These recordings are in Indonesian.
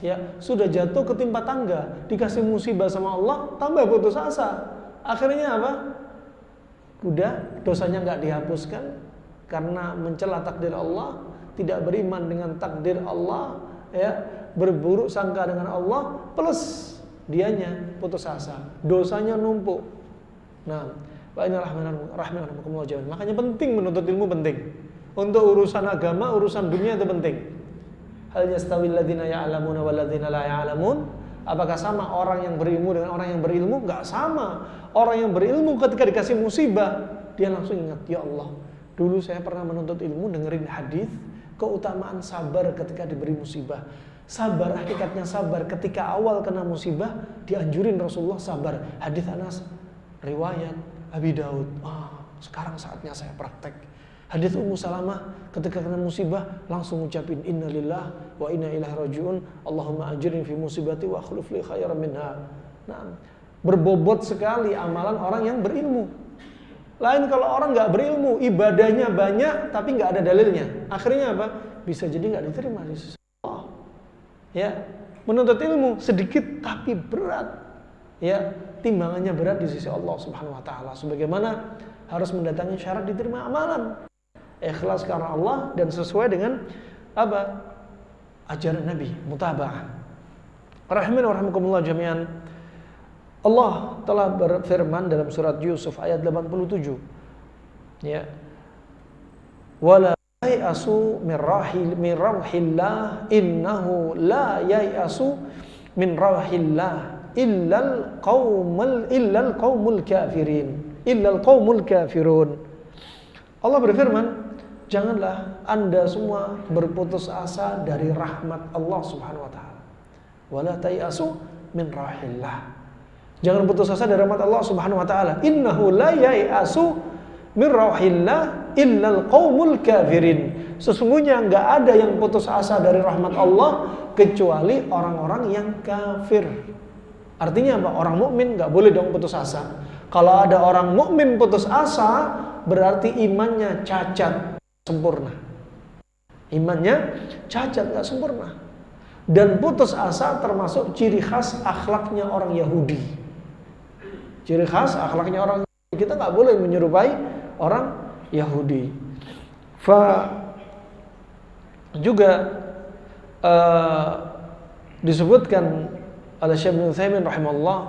ya sudah jatuh ketimpa tangga, dikasih musibah sama Allah, tambah putus asa. Akhirnya apa? Udah dosanya nggak dihapuskan karena mencela takdir Allah, tidak beriman dengan takdir Allah, ya, berburuk sangka dengan Allah, plus dianya putus asa, dosanya numpuk. Nah, makanya penting menuntut ilmu, penting. Untuk urusan agama, urusan dunia itu penting. Hal yastawil ladzina ya'lamuna wal ladzina la ya'lamun? Apakah sama orang yang berilmu dengan orang yang berilmu? Enggak sama. Orang yang berilmu ketika dikasih musibah, dia langsung ingat, ya Allah, dulu saya pernah menuntut ilmu, dengerin hadis keutamaan sabar ketika diberi musibah. Sabar, hakikatnya sabar. Ketika awal kena musibah, dianjurin Rasulullah sabar. Hadis Anas, riwayat Abi Daud. Sekarang saatnya saya praktek. Hadis Ummu Salamah, ketika kena musibah langsung ucapin innalillah wa inna ilaihi rajiun, Allahumma ajirni fi musibati wa akhlif li khairan minha. Nah, berbobot sekali amalan orang yang berilmu. Lain kalau orang nggak berilmu, ibadahnya banyak tapi nggak ada dalilnya. Akhirnya apa? Bisa jadi nggak diterima di sisi Allah. Ya, menuntut ilmu sedikit tapi berat. Ya, timbangannya berat di sisi Allah Subhanahu wa taala. Sebagaimana harus mendatangi syarat diterima amalan. Ikhlas karena Allah dan sesuai dengan apa? Ajaran Nabi, mutaba'ah. Rahimani wa rahimakumullah jami'an. Allah telah berfirman dalam surat Yusuf ayat 87. Ya. Wala yai'asu min rauhillah innahu la yai'asu min rauhillah illal qaumul kafirun. Allah berfirman, janganlah Anda semua berputus asa dari rahmat Allah Subhanahu wa taala. Wala tai'asu min rahillah. Jangan putus asa dari rahmat Allah Subhanahu wa taala. Innahu la yai'asu min rahillah illal qaumul kafirin. Sesungguhnya enggak ada yang putus asa dari rahmat Allah kecuali orang-orang yang kafir. Artinya apa? Orang mukmin enggak boleh dong putus asa. Kalau ada orang mukmin putus asa, berarti imannya cacat, sempurna. Imannya cacat, gak sempurna. Dan putus asa termasuk ciri khas akhlaknya orang Yahudi. Ciri khas akhlaknya orang Yahudi. Kita gak boleh menyerupai orang Yahudi. Juga disebutkan oleh Syekh Ibnu Utsaimin rahimahullah,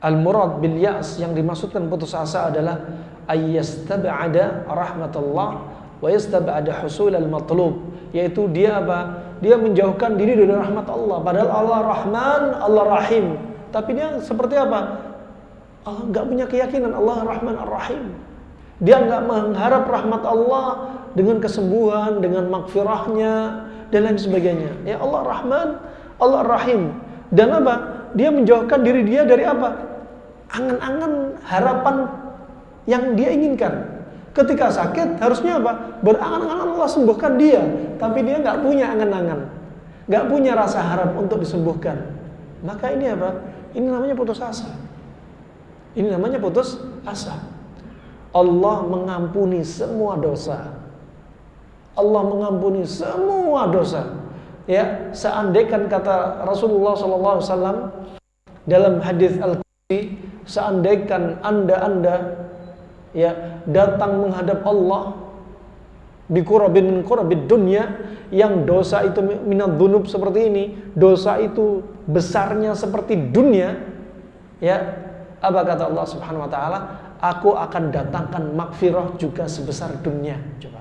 al-murad bil ya's, yang dimaksudkan putus asa adalah ayyastab'ada rahmatullah wa yastab'ada husul al-matlub, yaitu dia apa? Dia menjauhkan diri dari rahmat Allah. Padahal Allah Rahman, Allah Rahim. Tapi dia seperti apa? Allah enggak punya keyakinan Allah Rahman Ar-Rahim. Dia enggak mengharap rahmat Allah dengan kesembuhan, dengan maghfirahnya dan lain sebagainya. Ya Allah Rahman, Allah Rahim. Dan apa? Dia menjauhkan diri dia dari apa? Angan-angan harapan yang dia inginkan. Ketika sakit harusnya apa? Berangan-angan Allah sembuhkan dia, tapi dia nggak punya angan-angan, nggak punya rasa harap untuk disembuhkan. Maka ini apa? Ini namanya putus asa. Ini namanya putus asa. Allah mengampuni semua dosa. Allah mengampuni semua dosa. Ya, seandainya kata Rasulullah SAW dalam hadis Al-Qudsi, seandainya anda ya datang menghadap Allah biqurabin min qurabid dunya, yang dosa itu minadz dzunub seperti ini, dosa itu besarnya seperti dunia, ya, apa kata Allah Subhanahu wa taala? Aku akan datangkan maghfirah juga sebesar dunia. Coba.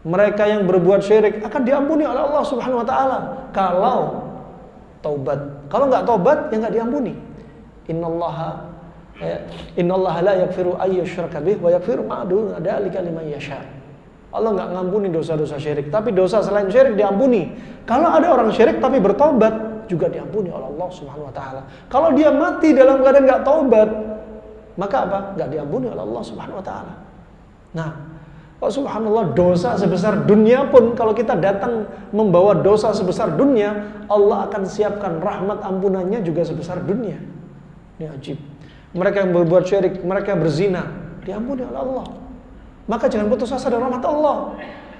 Mereka yang berbuat syirik akan diampuni oleh Allah Subhanahu wa taala kalau taubat. Kalau enggak taubat, ya enggak diampuni. Innallaha la yaghfiru ay yushraka bih wa yaghfiru ma duna dzalika liman yasha. Allah enggak ngampuni dosa-dosa syirik, tapi dosa selain syirik diampuni. Kalau ada orang syirik tapi bertobat, juga diampuni oleh Allah Subhanahu wa taala. Kalau dia mati dalam keadaan enggak taubat, maka apa? Enggak diampuni oleh Allah Subhanahu wa taala. Nah, subhanallah, dosa sebesar dunia pun kalau kita datang membawa dosa sebesar dunia, Allah akan siapkan rahmat ampunannya juga sebesar dunia. Ini ajib. Mereka yang berbuat syirik, mereka yang berzina, diampuni oleh Allah. Maka jangan putus asa dari rahmat Allah.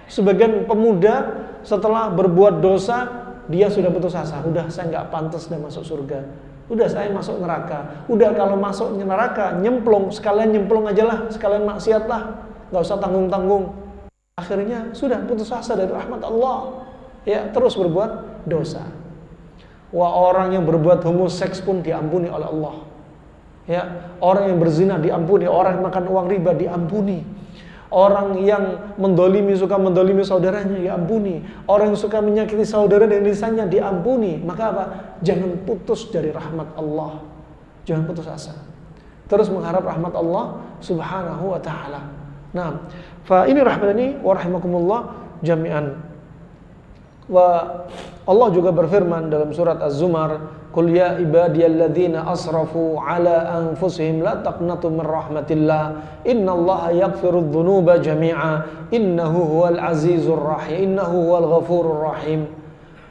Sebagian pemuda setelah berbuat dosa, dia sudah putus asa. Udah, saya nggak pantas dan masuk surga. Udah, saya masuk neraka. Udah, kalau masuk neraka, nyemplung. Sekalian nyemplung aja lah, sekalian maksiat lah. Nggak usah tanggung-tanggung. Akhirnya sudah putus asa dari rahmat Allah. Ya, terus berbuat dosa. Wah, orang yang berbuat homoseks pun diampuni oleh Allah. Ya, orang yang berzina diampuni, orang yang makan uang riba diampuni. Orang yang suka mendolimi saudaranya diampuni. Orang yang suka menyakiti saudara dan lisannya diampuni. Maka apa? Jangan putus dari rahmat Allah. Jangan putus asa. Terus mengharap rahmat Allah Subhanahu wa ta'ala. Nah, fa ini rahmani wa rahimakumullah jami'an. Wa Allah juga berfirman dalam surat Az-Zumar, "Qul ya ibadiyalladzina asrafu ala anfusihim la taqnatu min rahmatillah, innallaha yaghfirudz dzunuba jami'a, innahu huwal azizur rahim, innahu huwal ghafurur rahim."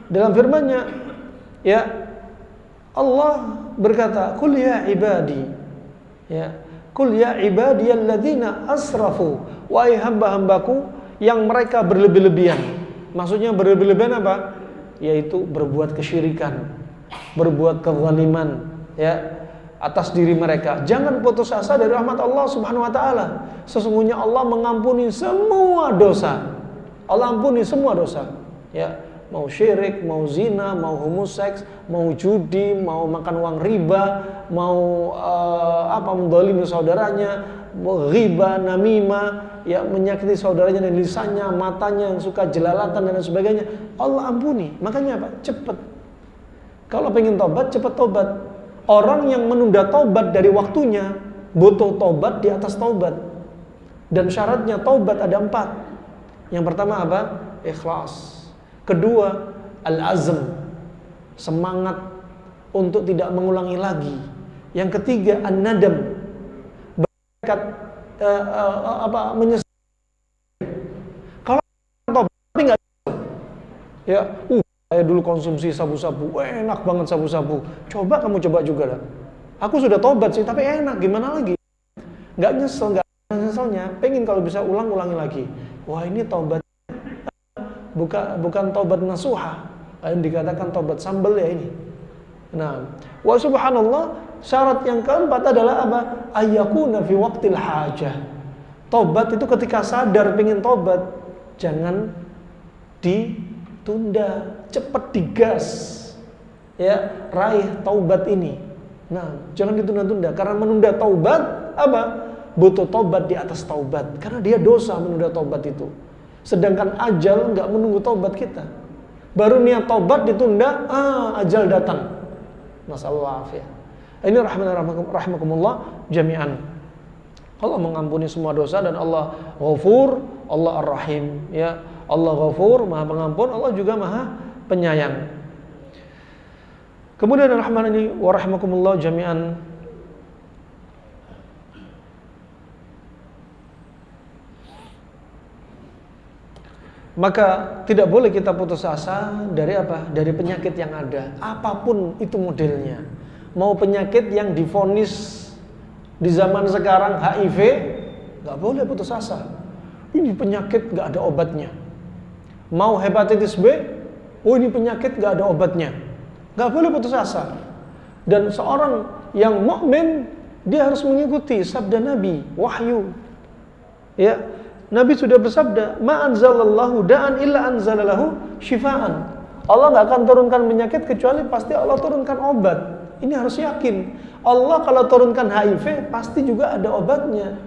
Dalam firman-Nya, ya, Allah berkata, "Qul ya ibadi." Ya, "Qul ya ibadiyalladzina asrafu." Wahai hamba-hambaku yang mereka berlebih-lebihan. Maksudnya berlebih-lebihan apa? Yaitu berbuat kesyirikan, berbuat kezaliman, ya, atas diri mereka. Jangan putus asa dari rahmat Allah Subhanahu wa taala. Sesungguhnya Allah mengampuni semua dosa. Allah ampuni semua dosa. Ya, mau syirik, mau zina, mau homoseks, mau judi, mau makan uang riba, mau mendolimi saudaranya, mau riba, namimah, ya, menyakiti saudaranya dan lisannya, matanya yang suka jelalatan dan sebagainya, Allah ampuni. Makanya apa? Cepat. Kalau pengen tobat, cepat tobat. Orang yang menunda tobat dari waktunya butuh tobat di atas tobat. Dan syaratnya tobat ada 4. Yang pertama apa? Ikhlas. Kedua, al-azm, semangat untuk tidak mengulangi lagi. Yang ketiga, an-nadam, menyesal. Kalau tobat tapi nggak, ya, saya dulu konsumsi sabu-sabu, enak banget sabu-sabu. Coba kamu coba juga dah. Aku sudah tobat sih, tapi enak, gimana lagi? Nggak nyesel, nggak nyeselnya. Pengen kalau bisa ulangi lagi. Wah, ini tobat bukan tobat nasuha, yang dikatakan tobat sambal ya ini. Nah, wa subhanallah, syarat yang keempat adalah apa? Ayyakuna fi waqtil hajah. Tobat itu ketika sadar pengen tobat, jangan ditunda, cepat digas. Ya, raih taubat ini. Nah, jangan ditunda-tunda, karena menunda taubat apa? Butuh taubat di atas taubat, karena dia dosa menunda taubat itu. Sedangkan ajal nggak menunggu taubat kita. Baru niat taubat ditunda, ajal datang. Masallah ya. Ini rahimakumullah jami'an. Allah mengampuni semua dosa dan Allah Ghafur, Allah Ar-Rahim, ya. Allah Ghafur, Maha Pengampun, Allah juga Maha Penyayang. Kemudian rahmani wa rahimakumullah jami'an. Maka tidak boleh kita putus asa dari apa? Dari penyakit yang ada, apapun itu modelnya. Mau penyakit yang divonis di zaman sekarang HIV, nggak boleh putus asa. Ini penyakit nggak ada obatnya. Mau hepatitis B, ini penyakit nggak ada obatnya. Nggak boleh putus asa. Dan seorang yang mukmin, dia harus mengikuti sabda Nabi, wahyu. Ya, Nabi sudah bersabda, "Ma anzalallahu da'an illa anzalalahu syifaan." Allah nggak akan turunkan penyakit kecuali pasti Allah turunkan obat. Ini harus yakin. Allah kalau turunkan HIV pasti juga ada obatnya.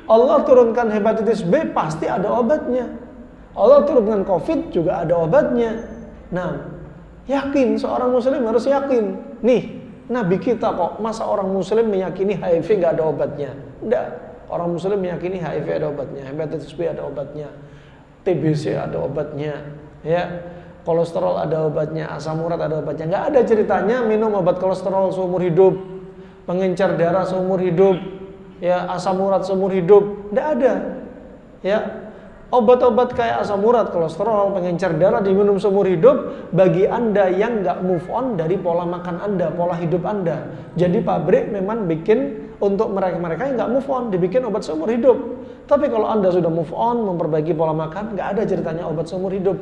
Allah turunkan hepatitis B pasti ada obatnya. Allah turunkan COVID juga ada obatnya. Nah, yakin, seorang muslim harus yakin. Nih, Nabi kita kok, masa orang muslim meyakini HIV nggak ada obatnya? Enggak. Orang muslim meyakini HIV ada obatnya, hepatitis B ada obatnya, TBC ada obatnya, ya, kolesterol ada obatnya, asam urat ada obatnya. Nggak ada ceritanya minum obat kolesterol seumur hidup, pengencer darah seumur hidup, ya, asam urat seumur hidup. Nggak ada, ya. Obat-obat kayak asam urat, kolesterol, pengencer darah diminum seumur hidup bagi Anda yang nggak move on dari pola makan Anda, pola hidup Anda. Jadi pabrik memang bikin untuk mereka-mereka yang nggak move on, dibikin obat seumur hidup. Tapi kalau Anda sudah move on, memperbaiki pola makan, nggak ada ceritanya obat seumur hidup.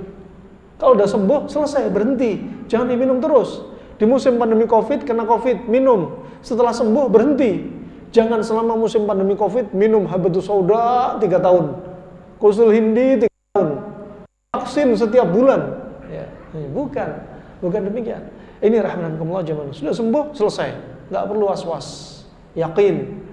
Kalau udah sembuh, selesai, berhenti. Jangan diminum terus. Di musim pandemi COVID, kena COVID, minum. Setelah sembuh, berhenti. Jangan selama musim pandemi COVID, minum habatus sauda 3 tahun. Kusul Hindi 3 tahun. Vaksin setiap bulan. Ya, bukan demikian. Ini rahmanakumullah jemaah. Sudah sembuh, selesai. Nggak perlu was-was. Yakin.